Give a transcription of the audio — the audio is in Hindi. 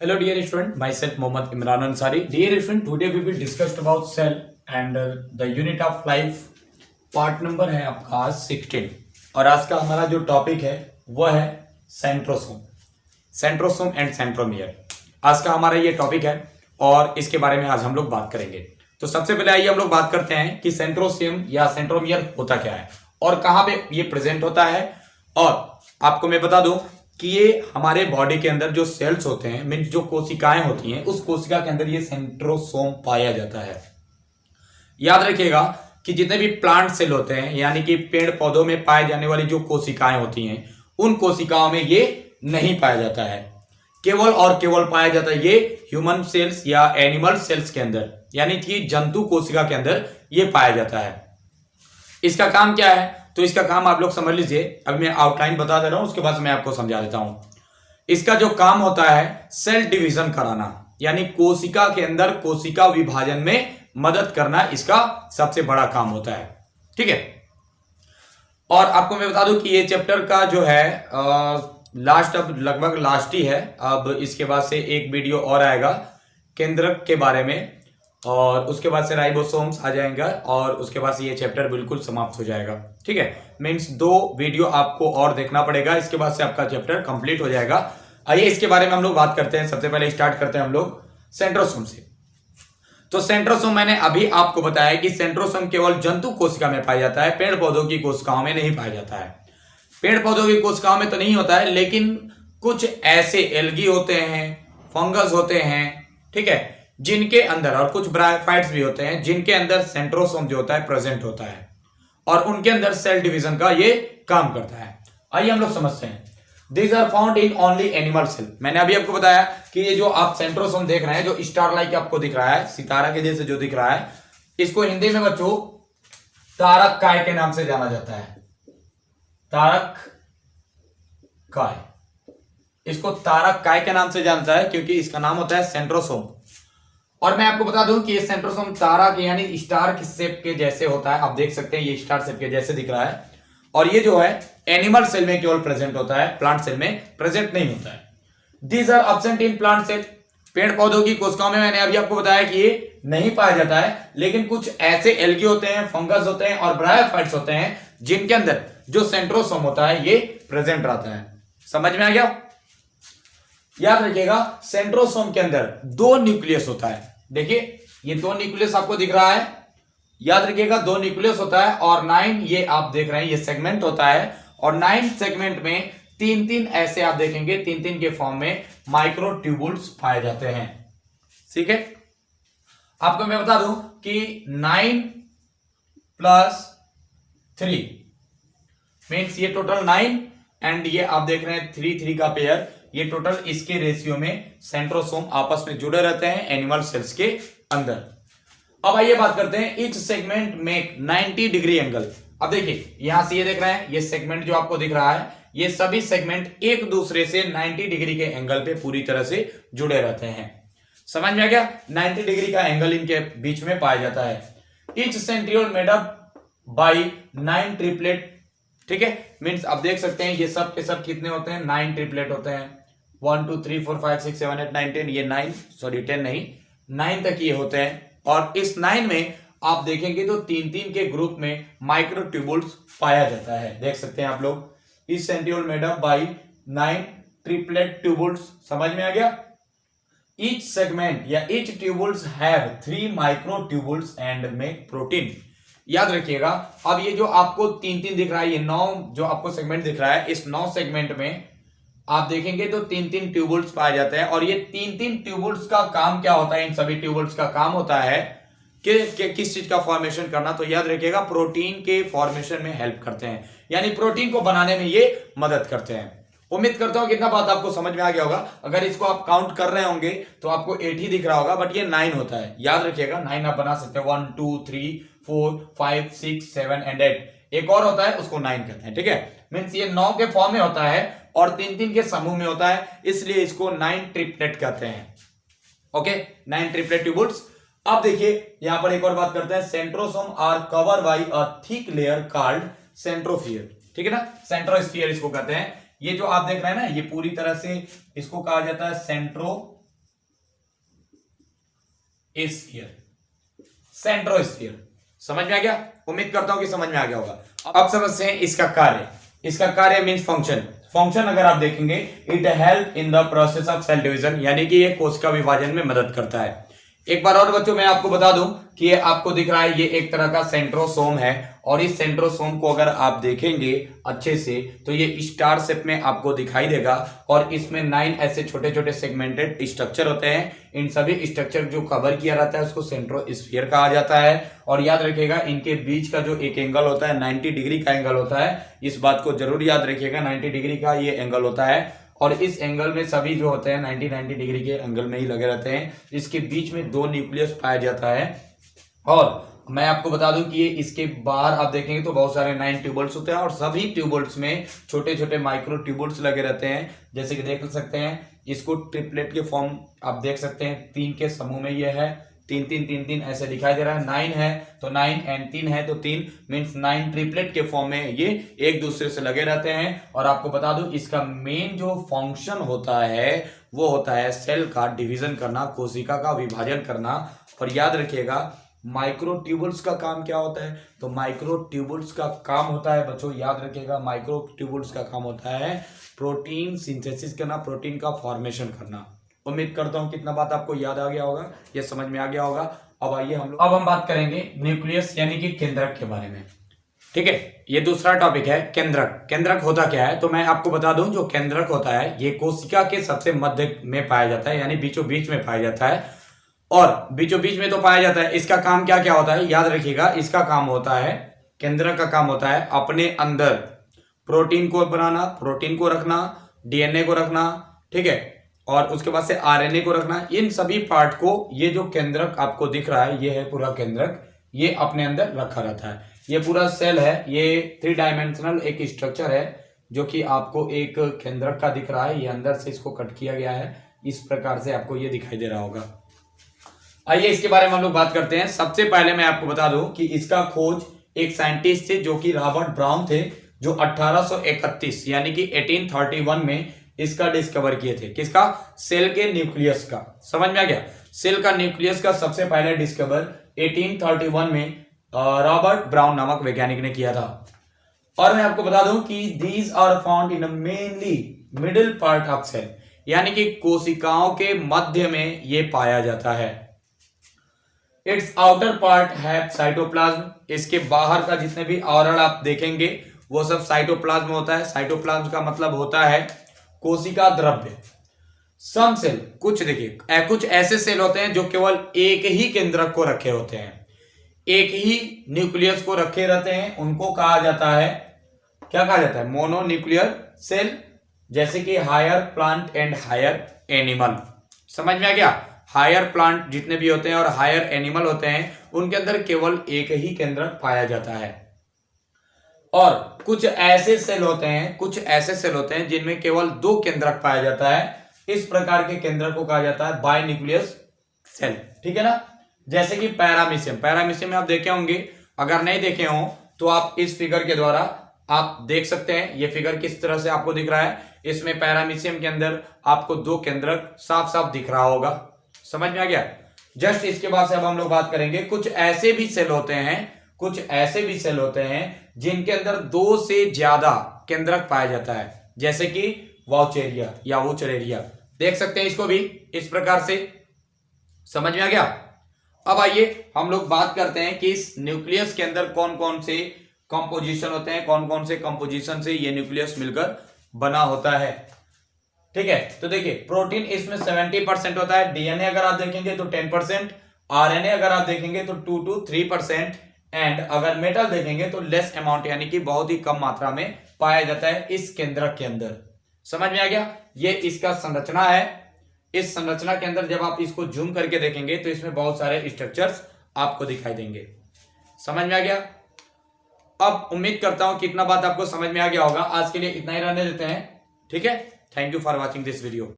Hello dear student, myself Mohammad Imran Ansari. Dear student, today we will discuss about cell and the unit of life. Part number है आपका 16 और आज का हमारा जो टॉपिक है वह है सेंट्रोसोम एंड सेंट्रोमियर। आज का हमारा ये टॉपिक है और इसके बारे में आज हम लोग बात करेंगे। तो सबसे पहले आइए हम लोग बात करते हैं कि सेंट्रोसोम या सेंट्रोमियर होता क्या है और कहाँ पे ये प्रेजेंट होता है। और आपको मैं बता दूं कि ये हमारे बॉडी के अंदर जो सेल्स होते हैं, मीन्स जो कोशिकाएं होती हैं, उस कोशिका के अंदर ये सेंट्रोसोम पाया जाता है। याद रखिएगा कि जितने भी प्लांट सेल होते हैं, यानी कि पेड़ पौधों में पाए जाने वाली जो कोशिकाएं होती हैं, उन कोशिकाओं में ये नहीं पाया जाता है। केवल और केवल पाया जाता है ये ह्यूमन सेल्स या एनिमल सेल्स के अंदर, यानी कि जंतु कोशिका के अंदर ये पाया जाता है। इसका काम क्या है? तो इसका काम आप लोग समझ लीजिए। अब मैं आउटलाइन बता दे रहा हूं, उसके बाद मैं आपको समझा देता हूं। इसका जो काम होता है सेल डिवीजन कराना, यानी कोशिका के अंदर कोशिका विभाजन में मदद करना, इसका सबसे बड़ा काम होता है। ठीक है। और आपको मैं बता दूं कि ये चैप्टर का जो है लास्ट, अब लगभग लास्ट ही है। अब इसके बाद से एक वीडियो और आएगा केंद्रक के बारे में, और उसके बाद से राइबोसोम्स आ जाएंगे, और उसके बाद से ये चैप्टर बिल्कुल समाप्त हो जाएगा। ठीक है। मीन्स 2 वीडियो आपको और देखना पड़ेगा, इसके बाद से आपका चैप्टर कंप्लीट हो जाएगा। आइए इसके बारे में हम लोग बात करते हैं। सबसे पहले स्टार्ट करते हैं हम लोग सेंट्रोसोम से। तो सेंट्रोसोम मैंने अभी आपको बताया कि सेंट्रोसोम केवल जंतु कोशिका में पाया जाता है, पेड़ पौधों की कोशिकाओं में नहीं पाया जाता है। पेड़ पौधों की कोशिकाओं में तो नहीं होता है, लेकिन कुछ ऐसे एल्गी होते हैं, फंगस होते हैं, ठीक है, जिनके अंदर, और कुछ ब्रायोफाइट्स भी होते हैं जिनके अंदर सेंट्रोसोम जो होता है प्रेजेंट होता है, और उनके अंदर सेल डिवीजन का ये काम करता है। आइए हम लोग समझते हैं। These are found in only animal cell। मैंने अभी आपको बताया कि ये जो आप सेंट्रोसोम देख रहे हैं, जो स्टार लाइक आपको दिख रहा है, सितारा के जैसे जो दिख रहा है, इसको हिंदी में बच्चों तारक काय के नाम से जाना जाता है। तारक काय, इसको तारक काय के नाम से जानता है क्योंकि इसका नाम होता है सेंट्रोसोम। और मैं आपको बता दूं कि ये सेंट्रोसोम तारा के यानी स्टार के शेप के जैसे होता है। आप देख सकते हैं ये स्टार शेप के जैसे दिख रहा है, और ये जो है एनिमल सेल में केवल प्रेजेंट होता है, प्लांट सेल में प्रेजेंट नहीं होता है। These are absent in plant cell. पेड़ पौधों की कोशिकाओं में मैंने अभी आपको बताया कि ये नहीं पाया जाता है, लेकिन कुछ ऐसे एल्गी होते हैं, फंगस होते हैं और ब्रायोफाइट्स होते हैं जिनके अंदर जो सेंट्रोसोम होता है ये प्रेजेंट रहता है। समझ में आ गया? याद रखिएगा सेंट्रोसोम के अंदर 2 न्यूक्लियस होता है। देखिए ये 2 न्यूक्लियस आपको दिख रहा है, याद रखिएगा 2 न्यूक्लियस होता है, और 9 ये आप देख रहे हैं ये सेगमेंट होता है, और 9 सेगमेंट में 3-3 ऐसे आप देखेंगे 3-3 के फॉर्म में माइक्रोट्यूबुल्स पाए जाते हैं। ठीक है। आपको मैं बता दूं कि 9 + 3 मीन्स ये टोटल 9, एंड ये आप देख रहे हैं 3-3 का पेयर, ये टोटल इसके रेशियो में सेंट्रोसोम आपस में जुड़े रहते हैं एनिमल सेल्स के अंदर। अब आइए बात करते हैं ईच सेगमेंट में 90 डिग्री एंगल। अब देखिए यहां से ये देख रहे हैं ये सेगमेंट जो आपको दिख रहा है, ये सभी सेगमेंट एक दूसरे से 90 डिग्री के एंगल पे पूरी तरह से जुड़े रहते हैं। समझ में आ गया? 90 डिग्री का एंगल इनके बीच में पाया जाता है। Each centriole made up by 9 triplet. ठीक है। मीन्स आप देख सकते हैं ये सब के सब कितने होते हैं? 9 ट्रिपलेट होते हैं। 1 2 3 4 5 6 7 8 9 10, ये 9 सॉरी 10 नहीं 9 तक ये होते हैं। और इस 9 में आप देखेंगे तो 3-3 के ग्रुप में माइक्रोट्यूबुल्स पाया जाता है। देख सकते हैं आप लोग इस centriole made up by 9 triplet tubules. समझ में आ गया? ईच सेगमेंट या each tubules have 3 microtubules and make protein. याद रखिएगा अब ये जो आपको 3-3 दिख रहा है, ये 9 जो आपको सेगमेंट दिख रहा है, इस 9 सेगमेंट में आप देखेंगे तो 3-3 ट्यूबुल्स पाए जाते हैं। और ये 3-3 ट्यूबुल्स का काम क्या होता है? इन सभी ट्यूबुल्स का काम होता है कि किस चीज का फॉर्मेशन करना। तो याद रखिएगा प्रोटीन के फॉर्मेशन में हेल्प करते हैं, यानी प्रोटीन को बनाने में ये मदद करते हैं। उम्मीद करता हूं कितना बात आपको समझ में आ गया होगा। अगर इसको आप काउंट कर रहे होंगे तो आपको 8 ही दिख रहा होगा, बट ये 9 होता है। याद रखिएगा 9 आप बना सकते हैं। 1 2 3 4 5 6 7 एंड 8। एक और होता है उसको 9 कहते हैं। ठीक है। मीन्स ये 9 के फॉर्म में होता है और 3-3 के समूह में होता है, इसलिए इसको 9 ट्रिपलेट कहते हैं। Okay, 9 triplet tubules. अब देखिए यहां पर एक और बात करते हैं। Centrosome are cover by a thick layer called centrosphere. ठीक है ना, सेंट्रोस्फियर इसको कहते हैं। ये जो आप देख रहे हैं ना, ये पूरी तरह से इसको कहा जाता है सेंट्रोफियर। स्फीयर, सेंट्रोस्फीयर। समझ में आ गया? उम्मीद करता हूं कि समझ में आ गया होगा। अब समझते हैं इसका कार्य। इसका कार्य मींस फंक्शन। फंक्शन अगर आप देखेंगे, it help in the process of cell division, यानी कि ये कोशिका विभाजन में मदद करता है। एक बार और बच्चों मैं आपको बता दूं कि ये आपको दिख रहा है, ये एक तरह का सेंट्रोसोम है, और इस सेंट्रोसोम को अगर आप देखेंगे अच्छे से तो ये स्टार शेप में आपको दिखाई देगा, और इसमें 9 ऐसे छोटे छोटे सेगमेंटेड स्ट्रक्चर होते हैं। इन सभी स्ट्रक्चर जो कवर किया रहता है उसको सेंट्रोस्फीयर कहा जाता है। और याद रखिएगा, इनके बीच का जो एक एंगल होता है 90 डिग्री का एंगल होता है, इस बात को जरूर याद रखिएगा, 90 डिग्री का ये एंगल होता है। और इस एंगल में सभी जो होते हैं 90 डिग्री के एंगल में ही लगे रहते हैं। इसके बीच में 2 न्यूक्लियस पाया जाता है। और मैं आपको बता दूं कि ये इसके बाहर आप देखेंगे तो बहुत सारे 9 ट्यूबल्स होते हैं, और सभी ट्यूबल्स में छोटे छोटे माइक्रो ट्यूबल्स लगे रहते हैं। जैसे कि देख सकते हैं, इसको ट्रिपलेट के फॉर्म आप देख सकते हैं, 3 के समूह में ये है, 3 ऐसे दिखाई दे रहा है। 9 है तो 9 एंड 3 है तो 3 मीन्स 9 ट्रिपलेट के फॉर्म में ये एक दूसरे से लगे रहते हैं। और आपको बता दूं, इसका मेन जो फंक्शन होता है वो होता है सेल का डिवीजन करना, कोशिका का विभाजन करना। और याद रखिएगा, माइक्रोट्यूबुल्स का काम क्या होता है? तो माइक्रोट्यूबुल्स का काम होता है बच्चों, याद रखिएगा, माइक्रोट्यूबुल्स का काम होता है प्रोटीन सिंथेसिस करना, प्रोटीन का फॉर्मेशन करना। उम्मीद करता हूं कितना बात आपको याद आ गया होगा, ये समझ में आ गया होगा। अब आइए हम बात करेंगे न्यूक्लियस यानी कि केंद्रक के बारे में। ठीक है, ये दूसरा टॉपिक है केंद्रक। केंद्रक होता क्या है? तो मैं आपको बता दूं, जो केंद्रक होता है ये कोशिका के सबसे मध्य में पाया जाता है, यानी बीचों बीच में पाया जाता है। और बीचों बीच में तो पाया जाता है, इसका काम क्या क्या होता है याद रखिएगा। इसका काम होता है, केंद्रक का काम होता है अपने अंदर प्रोटीन को बनाना, प्रोटीन को रखना, डीएनए को रखना, ठीक है, और उसके बाद से आरएनए को रखना। इन सभी पार्ट को ये जो केंद्रक आपको दिख रहा है, ये है पूरा केंद्रक, ये अपने अंदर रखा रहता है। ये पूरा सेल है, ये 3 डायमेंशनल एक स्ट्रक्चर है जो कि आपको एक केंद्रक का दिख रहा है। ये अंदर से इसको कट किया गया है, इस प्रकार से आपको ये दिखाई दे रहा होगा। आइए इसके बारे में हम लोग बात करते हैं। सबसे पहले मैं आपको बता दूं कि इसका खोज एक साइंटिस्ट थे जो कि रॉबर्ट ब्राउन थे, जो 1831 यानी कि 1831 में इसका डिस्कवर किए थे। किसका? सेल के न्यूक्लियस का। समझ में आ गया? सेल का न्यूक्लियस का सबसे पहले डिस्कवर 1831 में रॉबर्ट ब्राउन नामक वैज्ञानिक ने किया था। और मैं आपको बता दूं कि these are found in mainly middle part of cell, यानी कि कोशिकाओं के मध्य में ये पाया जाता है। इट्स आउटर पार्ट है साइटोप्लाज्म। इसके बाहर का जितने भी आवरण आप देखेंगे वो सब साइटोप्लाज्म होता है। साइटोप्लाज्म का मतलब होता है कोशिका द्रव्य। सम सेल, कुछ देखिए, कुछ ऐसे सेल होते हैं जो केवल एक ही केंद्रक को रखे होते हैं, एक ही न्यूक्लियस को रखे रहते हैं, उनको कहा जाता है, क्या कहा जाता है? Mononuclear cell. जैसे कि higher plant and higher animal. समझ में आ गया? हायर प्लांट जितने भी होते हैं और हायर एनिमल होते हैं, उनके अंदर केवल एक ही केंद्रक पाया जाता है। और कुछ ऐसे सेल होते हैं जिनमें केवल 2 केंद्रक पाया जाता है। इस प्रकार के केंद्रक को कहा जाता है बायन्यूक्लियस सेल। ठीक है ना? जैसे कि पैरामीशियम। पैरामीशियम में आप देखे होंगे, अगर नहीं देखे हो तो आप इस फिगर के द्वारा आप देख सकते हैं। ये फिगर किस तरह से आपको दिख रहा है, इसमें पैरामीशियम के अंदर आपको 2 केंद्रक साफ साफ दिख रहा होगा। समझ में आ गया? जस्ट इसके बाद से अब हम लोग बात करेंगे, कुछ ऐसे भी सेल होते हैं जिनके अंदर 2 से ज्यादा केंद्रक पाया जाता है, जैसे कि वाउचेरिया या वुचरेरिया। देख सकते हैं इसको भी इस प्रकार से। समझ में आ गया? अब आइए हम लोग बात करते हैं कि इस न्यूक्लियस के अंदर कौन कौन से कंपोजिशन होते हैं, कौन कौन से कंपोजिशन से ये न्यूक्लियस मिलकर बना होता है। ठीक है, तो देखिए, प्रोटीन इसमें 70% होता है, डीएनए अगर आप देखेंगे तो 10%, आरएनए अगर आप देखेंगे तो 2 to 3%, एंड अगर मेटल देखेंगे तो लेस अमाउंट, यानी कि बहुत ही कम मात्रा में पाया जाता है इस केंद्रक के अंदर। समझ में आ गया? ये इसका संरचना है। इस संरचना के अंदर जब आप इसको जूम करके देखेंगे तो इसमें बहुत सारे स्ट्रक्चर्स आपको दिखाई देंगे। समझ में आ गया? अब उम्मीद करता हूं कितना बात आपको समझ में आ गया होगा। आज के लिए इतना ही रहने देते हैं। ठीक है, thank you for watching this video.